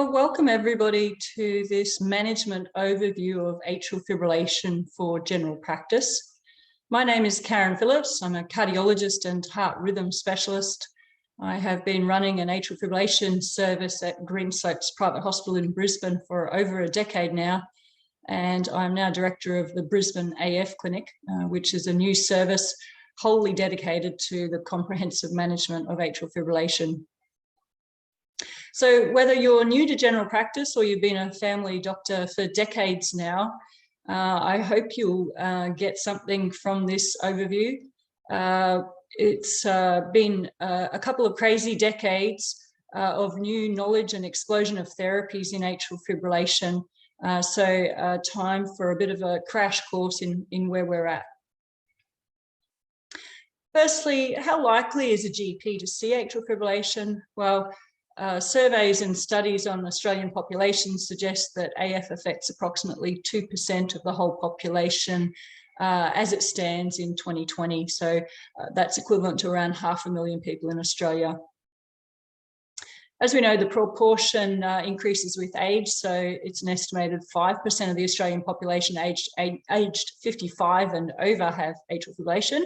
Well, welcome everybody to this management overview of atrial fibrillation for general practice. My name is Karen Phillips. I'm a cardiologist and heart rhythm specialist. I have been running an atrial fibrillation service at Greenslopes Private Hospital in Brisbane for over a decade now. And I'm now director of the Brisbane AF Clinic, which is a new service wholly dedicated to the comprehensive management of atrial fibrillation. So whether you're new to general practice or you've been a family doctor for decades now, I hope you'll get something from this overview. It's been a couple of crazy decades of new knowledge and explosion of therapies in atrial fibrillation. So time for a bit of a crash course in where we're at. Firstly, how likely is a GP to see atrial fibrillation? Well, surveys and studies on Australian populations suggest that AF affects approximately 2% of the whole population as it stands in 2020. So that's equivalent to around 500,000 people in Australia. As we know, the proportion increases with age, so it's an estimated 5% of the Australian population aged 55 and over have atrial fibrillation.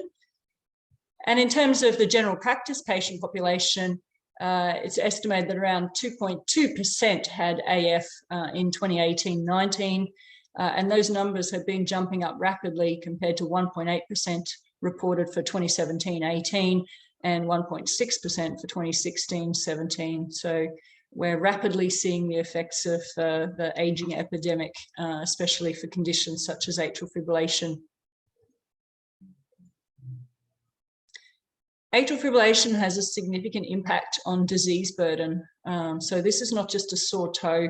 And in terms of the general practice patient population, it's estimated that around 2.2% had AF in 2018-19, and those numbers have been jumping up rapidly compared to 1.8% reported for 2017-18 and 1.6% for 2016-17. So we're rapidly seeing the effects of the aging epidemic, especially for conditions such as atrial fibrillation. Atrial fibrillation has a significant impact on disease burden. So this is not just a sore toe.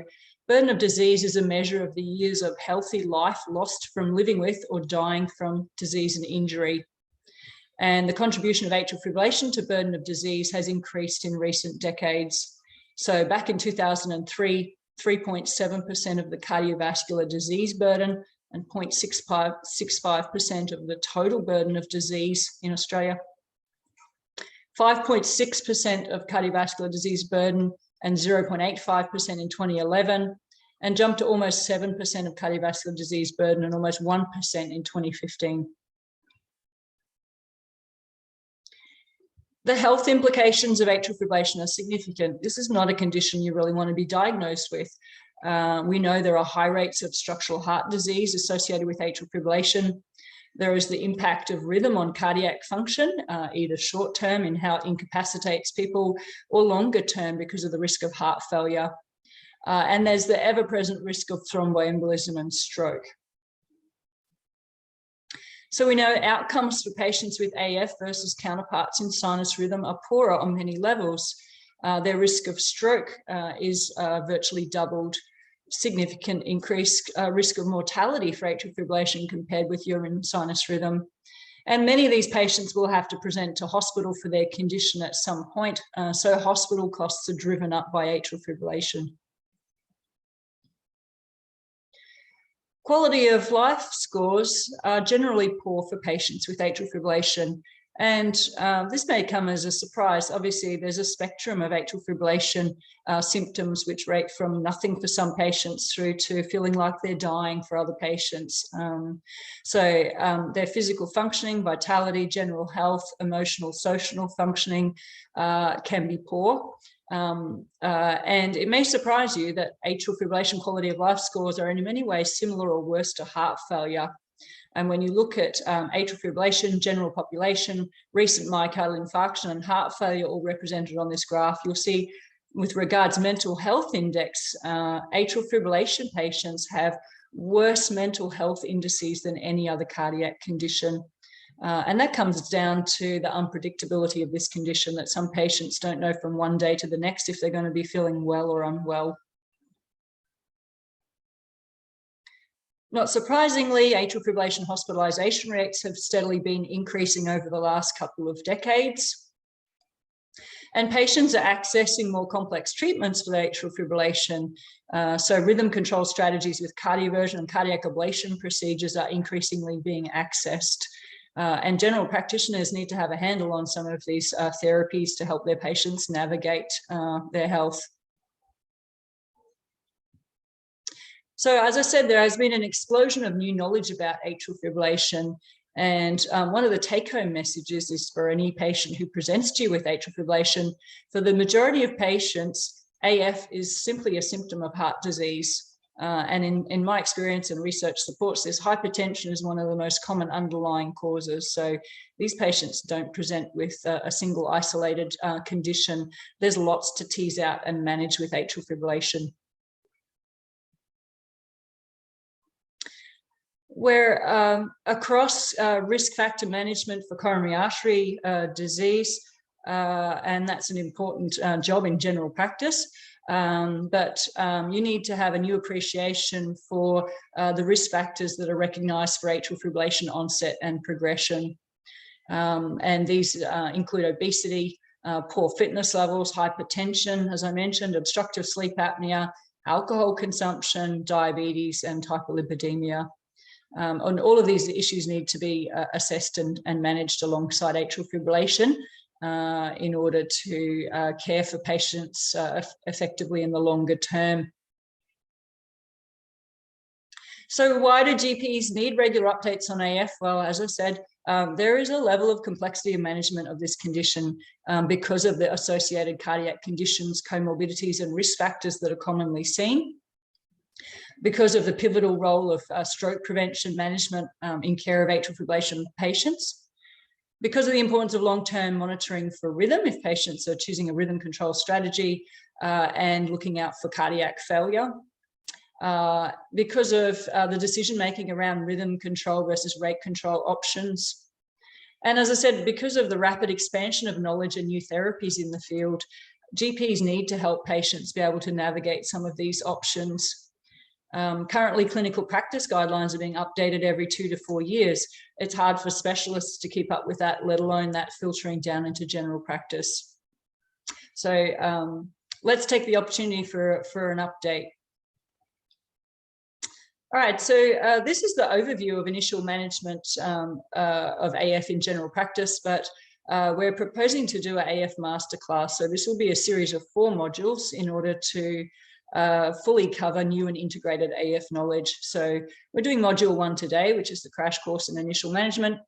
Burden of disease is a measure of the years of healthy life lost from living with or dying from disease and injury. And the contribution of atrial fibrillation to burden of disease has increased in recent decades. So back in 2003, 3.7% of the cardiovascular disease burden and 0.65% of the total burden of disease in Australia. 5.6% of cardiovascular disease burden and 0.85% in 2011, and jumped to almost 7% of cardiovascular disease burden and almost 1% in 2015. The health implications of atrial fibrillation are significant. This is not a condition you really want to be diagnosed with. We know there are high rates of structural heart disease associated with atrial fibrillation. There is the impact of rhythm on cardiac function, either short term in how it incapacitates people or longer term because of the risk of heart failure. And there's the ever-present risk of thromboembolism and stroke. So we know outcomes for patients with AF versus counterparts in sinus rhythm are poorer on many levels. Their risk of stroke is virtually doubled. Significant increased risk of mortality for atrial fibrillation compared with urine sinus rhythm. And many of these patients will have to present to hospital for their condition at some point. So hospital costs are driven up by atrial fibrillation. Quality of life scores are generally poor for patients with atrial fibrillation. And this may come as a surprise. Obviously, there's a spectrum of atrial fibrillation symptoms which rate from nothing for some patients through to feeling like they're dying for other patients. Their physical functioning, vitality, general health, emotional, social functioning can be poor. And it may surprise you that atrial fibrillation quality of life scores are in many ways similar or worse to heart failure. And when you look at atrial fibrillation, general population, recent myocardial infarction and heart failure all represented on this graph, you'll see with regards mental health index, atrial fibrillation patients have worse mental health indices than any other cardiac condition. And that comes down to the unpredictability of this condition, that some patients don't know from one day to the next if they're going to be feeling well or unwell. Not surprisingly, atrial fibrillation hospitalisation rates have steadily been increasing over the last couple of decades. And patients are accessing more complex treatments for atrial fibrillation. So rhythm control strategies with cardioversion and cardiac ablation procedures are increasingly being accessed. And general practitioners need to have a handle on some of these therapies to help their patients navigate their health. So as I said, there has been an explosion of new knowledge about atrial fibrillation. And one of the take-home messages is for any patient who presents to you with atrial fibrillation, for the majority of patients, AF is simply a symptom of heart disease. And in my experience, and research supports this, hypertension is one of the most common underlying causes. So these patients don't present with a single isolated condition. There's lots to tease out and manage with atrial fibrillation. We're across risk factor management for coronary artery disease, and that's an important job in general practice. But you need to have a new appreciation for the risk factors that are recognized for atrial fibrillation onset and progression. And these include obesity, poor fitness levels, hypertension, as I mentioned, obstructive sleep apnea, alcohol consumption, diabetes, and hyperlipidemia. And all of these issues need to be assessed and managed alongside atrial fibrillation in order to care for patients effectively in the longer term. So why do GPs need regular updates on AF? Well, as I said, there is a level of complexity of management of this condition because of the associated cardiac conditions, comorbidities, and risk factors that are commonly seen. Because of the pivotal role of stroke prevention management in care of atrial fibrillation patients, because of the importance of long-term monitoring for rhythm if patients are choosing a rhythm control strategy and looking out for cardiac failure, because of the decision-making around rhythm control versus rate control options. And as I said, because of the rapid expansion of knowledge and new therapies in the field, GPs need to help patients be able to navigate some of these options. Currently, clinical practice guidelines are being updated every 2 to 4 years. It's hard for specialists to keep up with that, let alone that filtering down into general practice. So let's take the opportunity for an update. All right, so this is the overview of initial management of AF in general practice, but we're proposing to do an AF masterclass. So this will be a series of 4 modules in order to fully cover new and integrated AF knowledge. So we're doing module 1 today, which is the crash course in initial management,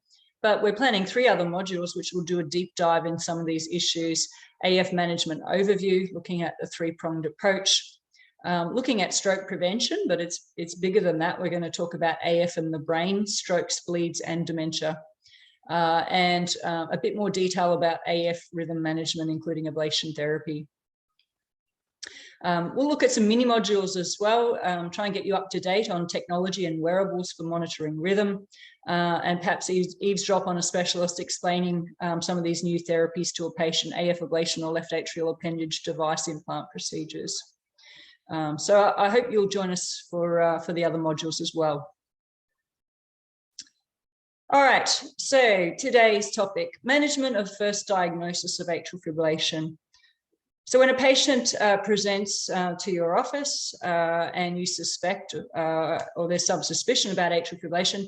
but we're planning 3 other modules, which will do a deep dive in some of these issues. AF management overview, looking at the 3-pronged approach, looking at stroke prevention, but it's bigger than that. We're going to talk about AF in the brain, strokes, bleeds, and dementia, and a bit more detail about AF rhythm management, including ablation therapy. We'll look at some mini modules as well, try and get you up to date on technology and wearables for monitoring rhythm, and perhaps eavesdrop on a specialist explaining some of these new therapies to a patient, AF ablation or left atrial appendage device implant procedures. So I hope you'll join us for the other modules as well. All right, so today's topic, management of first diagnosis of atrial fibrillation. So when a patient presents to your office and you suspect or there's some suspicion about atrial fibrillation,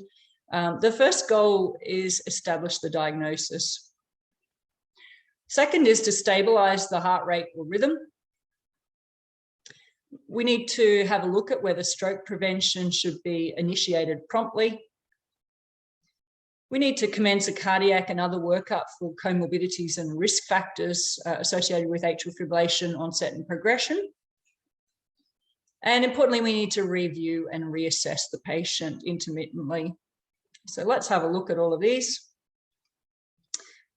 the first goal is establish the diagnosis. Second is to stabilize the heart rate or rhythm. We need to have a look at whether stroke prevention should be initiated promptly. We need to commence a cardiac and other workup for comorbidities and risk factors associated with atrial fibrillation onset and progression. And importantly, we need to review and reassess the patient intermittently. So let's have a look at all of these.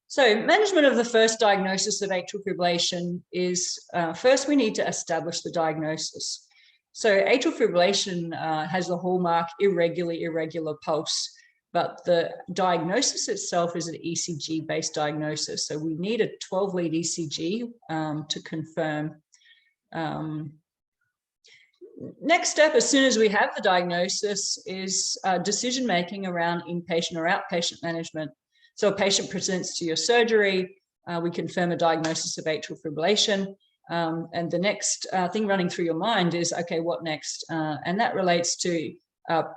So management of the first diagnosis of atrial fibrillation is, first we need to establish the diagnosis. So atrial fibrillation has the hallmark irregular pulse. But the diagnosis itself is an ECG-based diagnosis. So we need a 12-lead ECG to confirm. Next step, as soon as we have the diagnosis, is decision-making around inpatient or outpatient management. So a patient presents to your surgery, we confirm a diagnosis of atrial fibrillation. And the next thing running through your mind is, okay, what next? And that relates to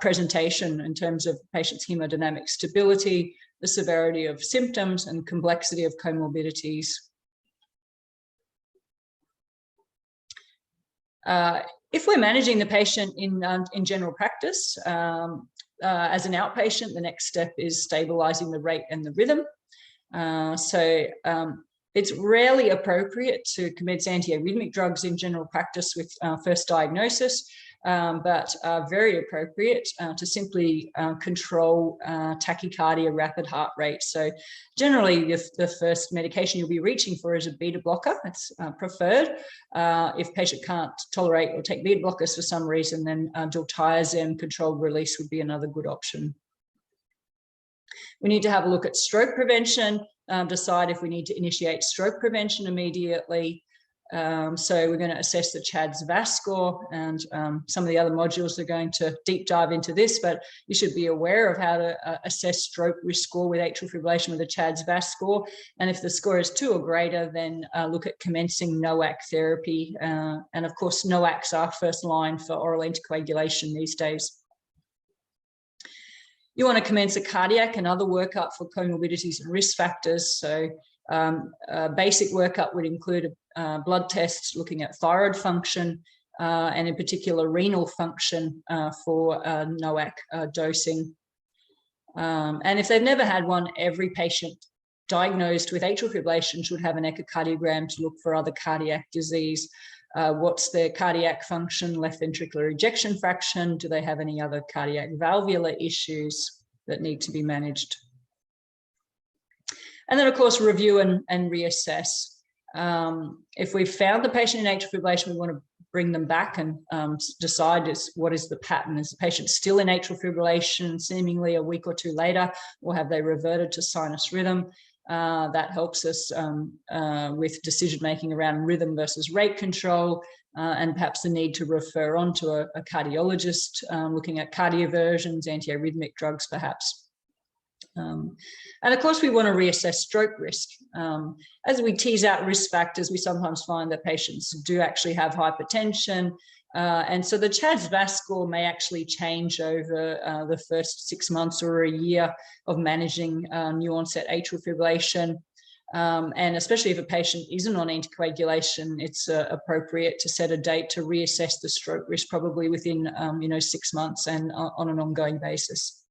presentation in terms of patient's hemodynamic stability, the severity of symptoms, and complexity of comorbidities. If we're managing the patient in general practice as an outpatient, the next step is stabilizing the rate and the rhythm. It's rarely appropriate to commence antiarrhythmic drugs in general practice with first diagnosis, but very appropriate to simply control tachycardia, rapid heart rate. So generally, the first medication you'll be reaching for is a beta blocker. It's preferred. If patient can't tolerate or take beta blockers for some reason, then diltiazem controlled release would be another good option. We need to have a look at stroke prevention, decide if we need to initiate stroke prevention immediately. So we're going to assess the CHADS-VAS score, and some of the other modules are going to deep dive into this, but you should be aware of how to assess stroke risk score with atrial fibrillation with a CHADS-VAS score. And if the score is 2 or greater, then look at commencing NOAC therapy. And of course, NOACs are first line for oral anticoagulation these days. You want to commence a cardiac and other workup for comorbidities and risk factors. So a basic workup would include blood tests looking at thyroid function and in particular renal function for NOAC dosing. And if they've never had one, every patient diagnosed with atrial fibrillation should have an echocardiogram to look for other cardiac disease. What's their cardiac function, left ventricular ejection fraction? Do they have any other cardiac valvular issues that need to be managed? And then, of course, review and reassess. If we've found the patient in atrial fibrillation, we want to bring them back and decide what is the pattern. Is the patient still in atrial fibrillation seemingly a week or 2 later, or have they reverted to sinus rhythm? That helps us with decision-making around rhythm versus rate control, and perhaps the need to refer on to a cardiologist, looking at cardioversions, antiarrhythmic drugs perhaps. And of course, we want to reassess stroke risk. As we tease out risk factors, we sometimes find that patients do actually have hypertension. And so the CHADS-VAS score may actually change over the first 6 months or a year of managing new onset atrial fibrillation. And especially if a patient isn't on anticoagulation, it's appropriate to set a date to reassess the stroke risk, probably within 6 months and on an ongoing basis.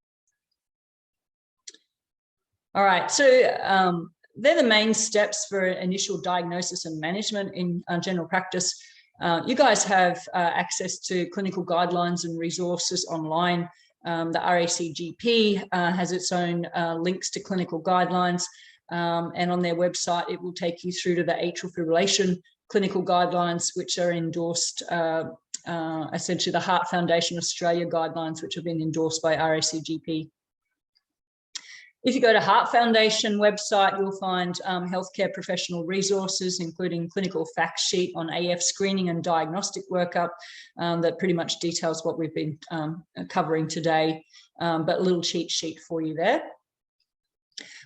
All right, so they're the main steps for initial diagnosis and management in general practice. You guys have access to clinical guidelines and resources online. The RACGP has its own links to clinical guidelines, and on their website, it will take you through to the atrial fibrillation clinical guidelines, which are endorsed, essentially the Heart Foundation Australia guidelines, which have been endorsed by RACGP. If you go to Heart Foundation website, you'll find healthcare professional resources, including clinical fact sheet on AF screening and diagnostic workup that pretty much details what we've been covering today, but a little cheat sheet for you there.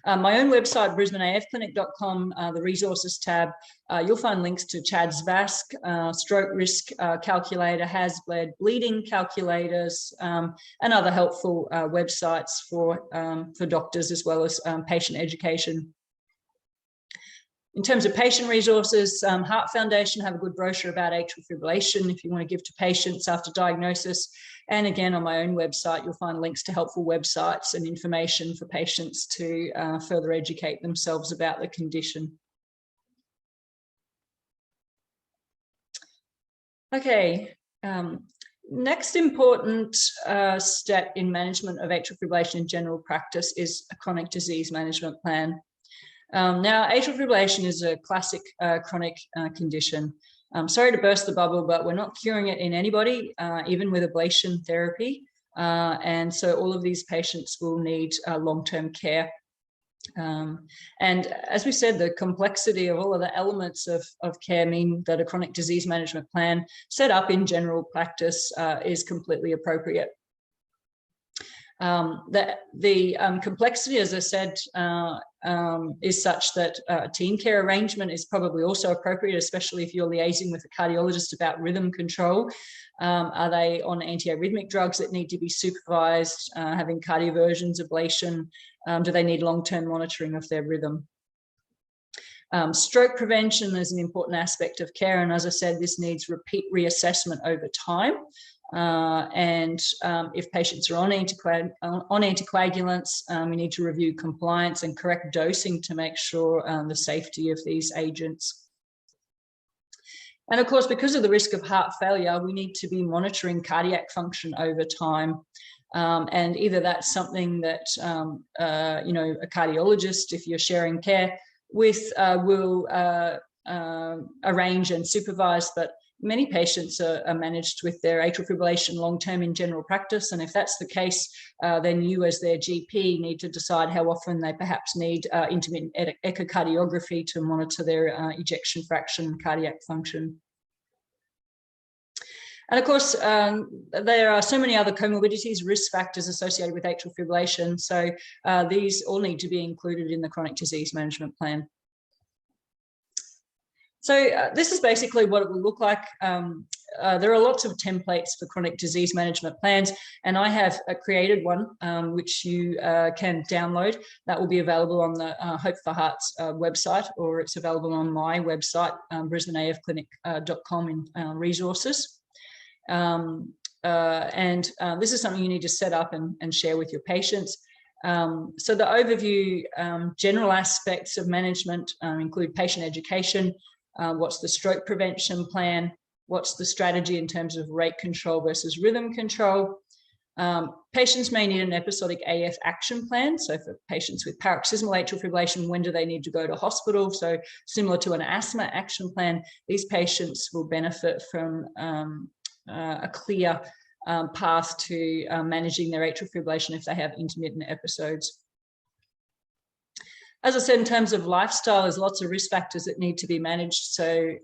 My own website, brisbaneafclinic.com, the resources tab, you'll find links to CHADS-VAS, stroke risk calculator, HAS-BLED, bleeding calculators, and other helpful websites for doctors as well as patient education. In terms of patient resources, Heart Foundation have a good brochure about atrial fibrillation if you want to give to patients after diagnosis. And again, on my own website, you'll find links to helpful websites and information for patients to further educate themselves about the condition. Okay, next important step in management of atrial fibrillation in general practice is a chronic disease management plan. Now, atrial fibrillation is a classic chronic condition. I'm sorry to burst the bubble, but we're not curing it in anybody, even with ablation therapy. And so all of these patients will need long-term care. And as we said, the complexity of all of the elements of care mean that a chronic disease management plan set up in general practice is completely appropriate. The complexity, as I said, is such that team care arrangement is probably also appropriate, especially if you're liaising with a cardiologist about rhythm control. Are they on antiarrhythmic drugs that need to be supervised, having cardioversions, ablation? Do they need long-term monitoring of their rhythm? Stroke prevention is an important aspect of care, and as I said, this needs repeat reassessment over time. If patients are on anticoagulants, we need to review compliance and correct dosing to make sure the safety of these agents. And of course, because of the risk of heart failure, we need to be monitoring cardiac function over time. And either that's something that, you know, a cardiologist, if you're sharing care with, will arrange and supervise, but many patients are managed with their atrial fibrillation long-term in general practice. And if that's the case, then you as their GP need to decide how often they perhaps need intermittent echocardiography to monitor their ejection fraction, cardiac function. And of course, there are so many other comorbidities, risk factors associated with atrial fibrillation. So these all need to be included in the chronic disease management plan. So this is basically what it will look like. There are lots of templates for chronic disease management plans, and I have created one which you can download. That will be available on the Hope for Heart's website, or it's available on my website, brisbaneafclinic.com in resources. This is something you need to set up and share with your patients. So the overview, general aspects of management include patient education. What's the stroke prevention plan? What's the strategy in terms of rate control versus rhythm control? Patients may need an episodic AF action plan. So for patients with paroxysmal atrial fibrillation, when do they need to go to hospital? So similar to an asthma action plan, these patients will benefit from a clear path to managing their atrial fibrillation if they have intermittent episodes. As I said, in terms of lifestyle, there's lots of risk factors that need to be managed. So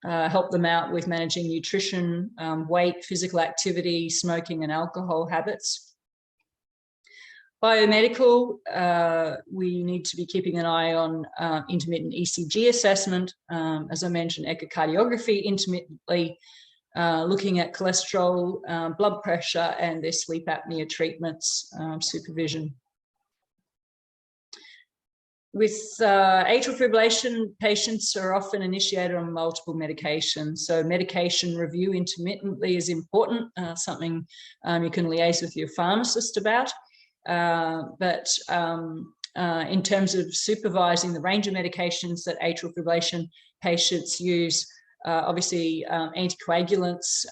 help them out with managing nutrition, weight, physical activity, smoking and alcohol habits. Biomedical, we need to be keeping an eye on intermittent ECG assessment. As I mentioned, echocardiography intermittently, looking at cholesterol, blood pressure, and their sleep apnea treatments, supervision. With atrial fibrillation, patients are often initiated on multiple medications. So medication review intermittently is important, something you can liaise with your pharmacist about. In terms of supervising the range of medications that atrial fibrillation patients use, obviously anticoagulants,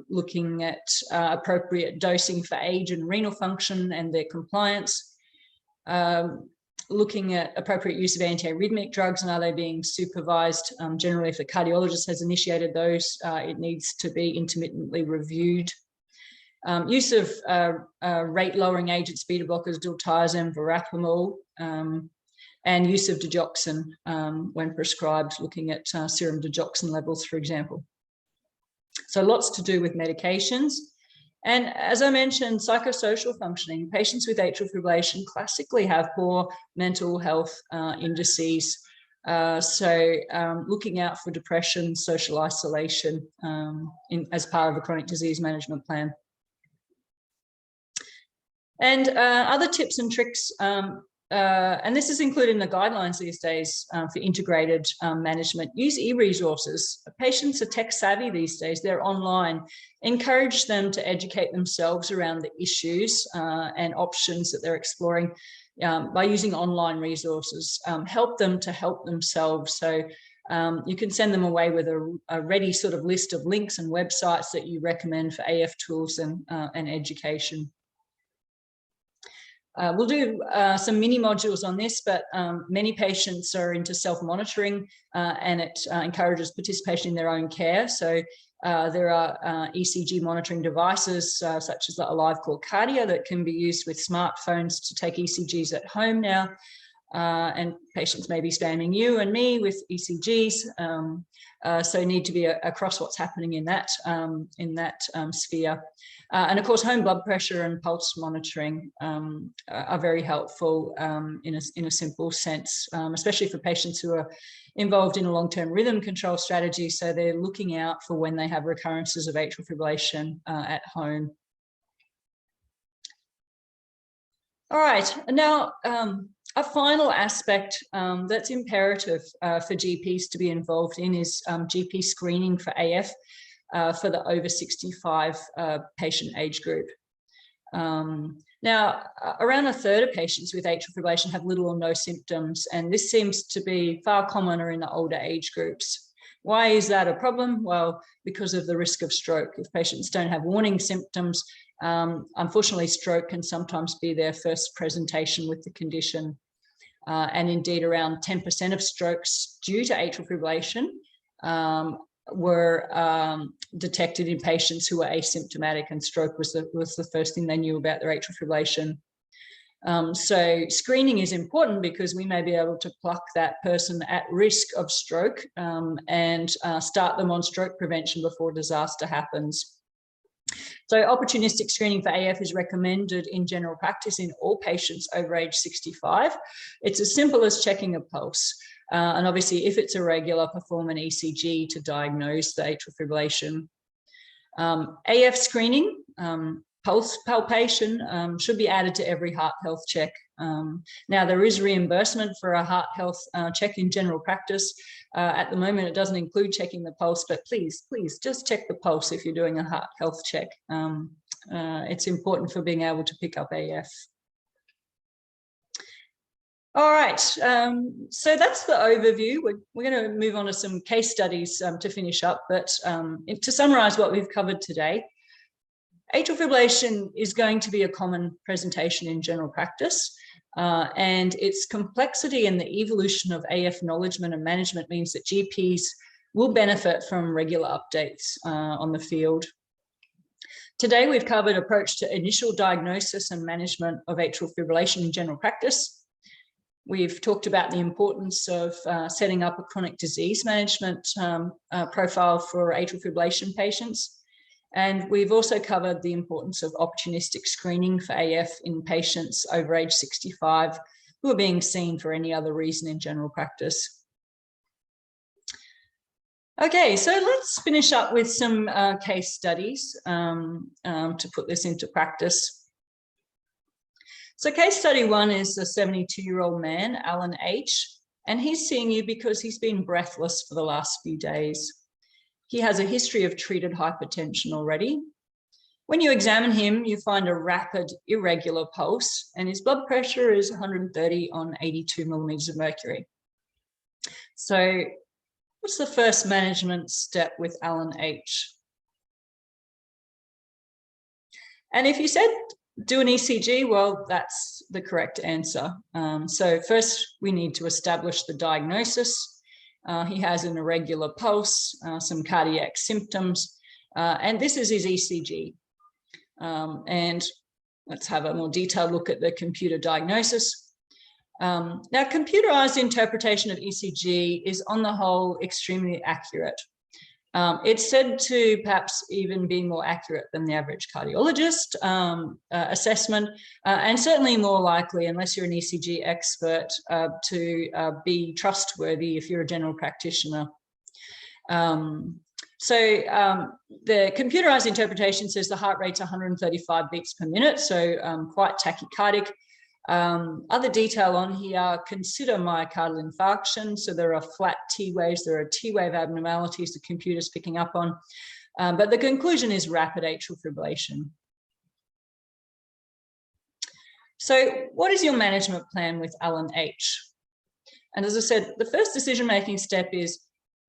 looking at appropriate dosing for age and renal function and their compliance, looking at appropriate use of antiarrhythmic drugs and are they being supervised. Generally, if the cardiologist has initiated those, it needs to be intermittently reviewed. Use of rate-lowering agents, beta blockers, diltiazem, verapamil, and use of digoxin when prescribed, looking at serum digoxin levels, for example. So lots to do with medications. And as I mentioned, psychosocial functioning. Patients with atrial fibrillation classically have poor mental health indices. Looking out for depression, social isolation as part of a chronic disease management plan. And other tips and tricks, and this is included in the guidelines these days for integrated management. Use EResources. Patients are tech savvy these days, they're online. Encourage them to educate themselves around the issues and options that they're exploring by using online resources. Help them to help themselves. So you can send them away with a ready sort of list of links and websites that you recommend for AF tools and education. We'll do some mini modules on this, but many patients are into self-monitoring and it encourages participation in their own care. So there are ECG monitoring devices such as the AliveCall Cardia that can be used with smartphones to take ECGs at home now. And patients may be spamming you and me with ECGs. So need to be across what's happening in that sphere. And of course, home blood pressure and pulse monitoring are very helpful in a simple sense, especially for patients who are involved in a long-term rhythm control strategy. So they're looking out for when they have recurrences of atrial fibrillation at home. All right, now A final aspect that's imperative for GPs to be involved in is GP screening for AF for the over 65 patient age group. Now, around a third of patients with atrial fibrillation have little or no symptoms, and this seems to be far commoner in the older age groups. Why is that a problem? Well, because of the risk of stroke. If patients don't have warning symptoms, unfortunately, stroke can sometimes be their first presentation with the condition. And indeed, around 10% of strokes due to atrial fibrillation were detected in patients who were asymptomatic, and stroke was the first thing they knew about their atrial fibrillation. So screening is important because we may be able to pluck that person at risk of stroke and start them on stroke prevention before disaster happens. So opportunistic screening for AF is recommended in general practice in all patients over age 65. It's as simple as checking a pulse. And obviously, if it's irregular, perform an ECG to diagnose the atrial fibrillation. AF screening, pulse palpation should be added to every heart health check. Now, there is reimbursement for a heart health check in general practice. At the moment, it doesn't include checking the pulse, but please just check the pulse if you're doing a heart health check. It's important for being able to pick up AF. All right, so that's the overview. We're going to move on to some case studies to finish up, but to summarize what we've covered today, atrial fibrillation is going to be a common presentation in general practice, and its complexity and the evolution of AF acknowledgement and management means that GPs will benefit from regular updates on the field. Today, we've covered approach to initial diagnosis and management of atrial fibrillation in general practice. We've talked about the importance of setting up a chronic disease management profile for atrial fibrillation patients. And we've also covered the importance of opportunistic screening for AF in patients over age 65 who are being seen for any other reason in general practice. Okay, so let's finish up with some case studies to put this into practice. So case study one is a 72-year-old man, Alan H., and he's seeing you because he's been breathless for the last few days. He has a history of treated hypertension already. When you examine him, you find a rapid, irregular pulse, and his blood pressure is 130 on 82 millimeters of mercury. So what's the first management step with Alan H.? And if you said do an ECG, well, that's the correct answer. So first, we need to establish the diagnosis. He has an irregular pulse, some cardiac symptoms, and this is his ECG. And let's have a more detailed look at the computer diagnosis. Now, computerized interpretation of ECG is on the whole extremely accurate. It's said to perhaps even be more accurate than the average cardiologist assessment, and certainly more likely, unless you're an ECG expert, to be trustworthy if you're a general practitioner. So the computerized interpretation says the heart rate's 135 beats per minute, so quite tachycardic. Other detail on here, consider myocardial infarction. So there are flat T waves, there are T wave abnormalities the computer's picking up on, but the conclusion is rapid atrial fibrillation. So what is your management plan with Alan H? And as I said, the first decision-making step is,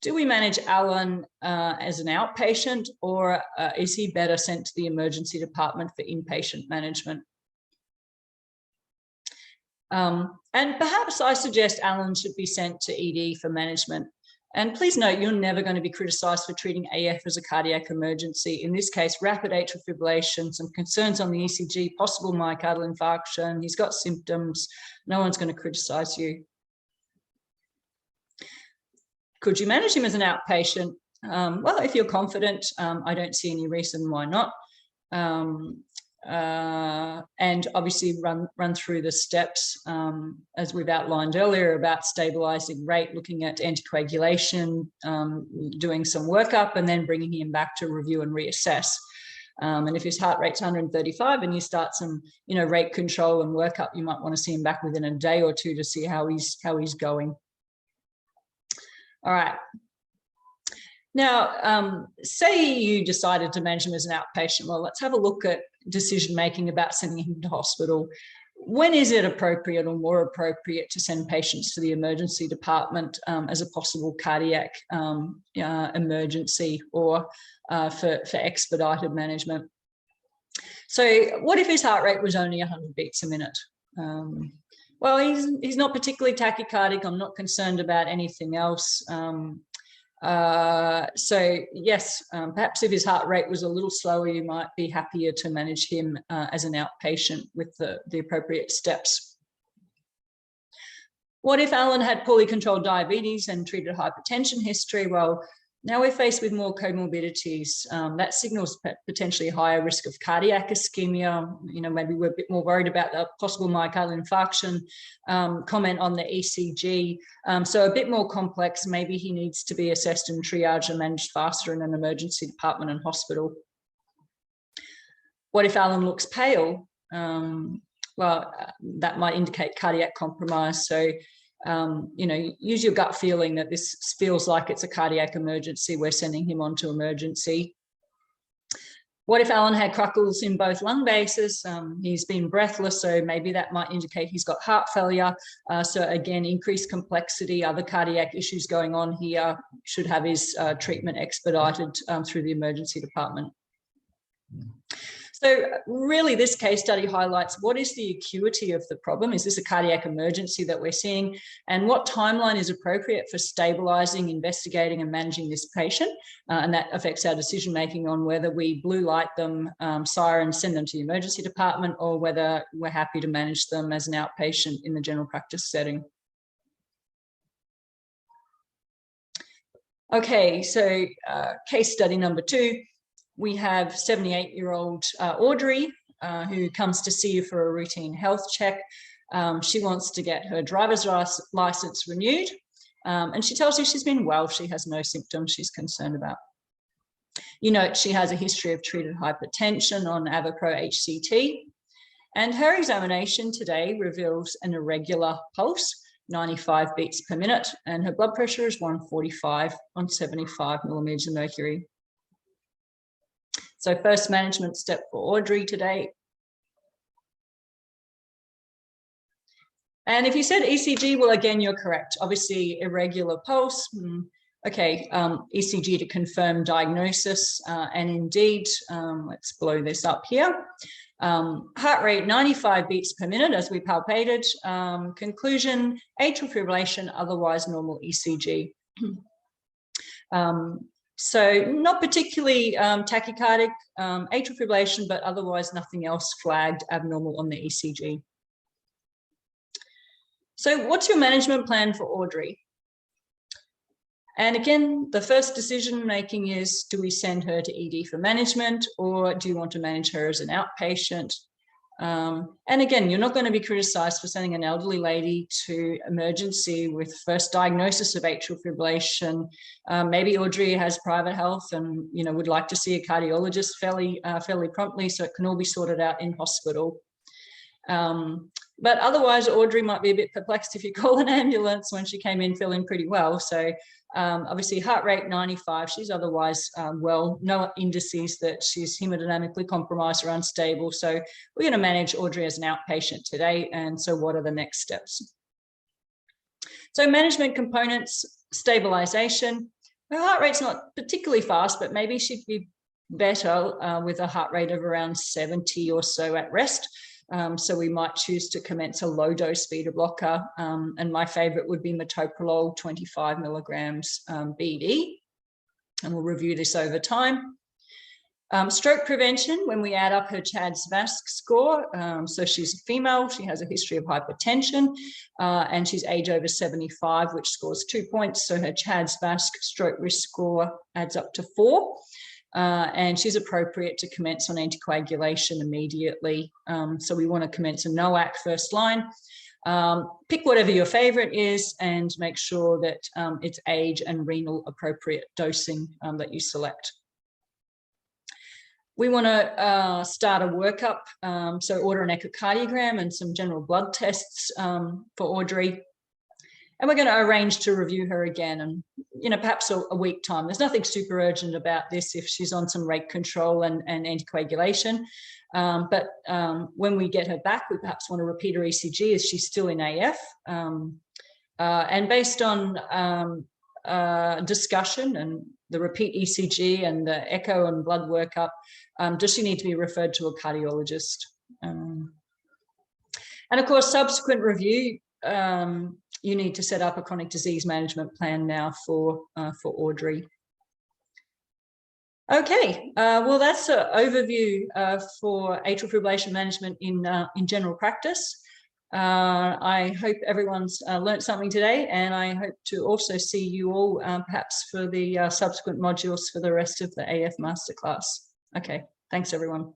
do we manage Alan as an outpatient, or is he better sent to the emergency department for inpatient management? And perhaps I suggest Alan should be sent to ED for management. And please note, you're never going to be criticised for treating AF as a cardiac emergency. In this case, rapid atrial fibrillation, some concerns on the ECG, possible myocardial infarction, he's got symptoms, no one's going to criticise you. Could you manage him as an outpatient? Well, if you're confident, I don't see any reason why not. And obviously run through the steps as we've outlined earlier about stabilizing rate, looking at anticoagulation, doing some workup, and then bringing him back to review and reassess. And if his heart rate's 135 and you start some, rate control and workup, you might want to see him back within a day or two to see how he's going. All right. Now, say you decided to manage him as an outpatient. Well, let's have a look at decision-making about sending him to hospital. When is it appropriate or more appropriate to send patients to the emergency department as a possible cardiac emergency or for expedited management? So what if his heart rate was only 100 beats a minute? Well, he's not particularly tachycardic. I'm not concerned about anything else. So yes, perhaps if his heart rate was a little slower, you might be happier to manage him as an outpatient with the appropriate steps. What if Alan had poorly controlled diabetes and treated hypertension history? Well, now we're faced with more comorbidities. That signals potentially higher risk of cardiac ischemia. Maybe we're a bit more worried about the possible myocardial infarction. Comment on the ECG. So a bit more complex. Maybe he needs to be assessed and triaged and managed faster in an emergency department and hospital. What if Alan looks pale? Well, that might indicate cardiac compromise. So use your gut feeling that this feels like it's a cardiac emergency. We're sending him on to emergency. What if Alan had crackles in both lung bases? He's been breathless, so maybe that might indicate he's got heart failure. So again, increased complexity, other cardiac issues going on here. Should have his treatment expedited through the emergency department. So really, this case study highlights what is the acuity of the problem. Is this a cardiac emergency that we're seeing? And what timeline is appropriate for stabilizing, investigating, and managing this patient? And that affects our decision-making on whether we blue light them, siren, send them to the emergency department, or whether we're happy to manage them as an outpatient in the general practice setting. Okay, so case study number 2. We have 78-year-old Audrey, who comes to see you for a routine health check. She wants to get her driver's license renewed, and she tells you she's been well. She has no symptoms she's concerned about. She has a history of treated hypertension on Avapro HCT, and her examination today reveals an irregular pulse, 95 beats per minute, and her blood pressure is 145 on 75 millimeters of mercury. So first management step for Audrey today. And if you said ECG, well, again, you're correct. Obviously, irregular pulse. Okay, ECG to confirm diagnosis. And indeed, let's blow this up here. Heart rate 95 beats per minute as we palpated. Conclusion, atrial fibrillation, otherwise normal ECG. So not particularly tachycardic, atrial fibrillation, but otherwise nothing else flagged abnormal on the ECG. So what's your management plan for Audrey? And again, the first decision making is, do we send her to ED for management, or do you want to manage her as an outpatient? And again, you're not going to be criticized for sending an elderly lady to emergency with first diagnosis of atrial fibrillation. Maybe Audrey has private health and would like to see a cardiologist fairly promptly, so it can all be sorted out in hospital. But otherwise, Audrey might be a bit perplexed if you call an ambulance when she came in feeling pretty well. So obviously heart rate 95, she's otherwise well, no indices that she's hemodynamically compromised or unstable. So we're going to manage Audrey as an outpatient today. And so what are the next steps? So management components, stabilization. Her heart rate's not particularly fast, but maybe she'd be better with a heart rate of around 70 or so at rest. So we might choose to commence a low-dose beta blocker, and my favorite would be metoprolol, 25 milligrams BD, and we'll review this over time. Stroke prevention, when we add up her CHADS-VASc score, so she's a female, she has a history of hypertension, and she's age over 75, which scores 2 points, so her CHADS-VASc stroke risk score adds up to 4. And she's appropriate to commence on anticoagulation immediately. So we want to commence a NOAC first line. Pick whatever your favorite is and make sure that it's age and renal appropriate dosing that you select. We want to start a workup, so order an echocardiogram and some general blood tests for Audrey. And we're going to arrange to review her again and, perhaps a week time. There's nothing super urgent about this if she's on some rate control and anticoagulation. But when we get her back, we perhaps want to repeat her ECG as she's still in AF. And based on discussion and the repeat ECG and the echo and blood workup, does she need to be referred to a cardiologist? And of course, subsequent review, you need to set up a chronic disease management plan now for Audrey. Okay, well, that's an overview for atrial fibrillation management in general practice. I hope everyone's learnt something today, and I hope to also see you all perhaps for the subsequent modules for the rest of the AF masterclass. Okay, thanks everyone.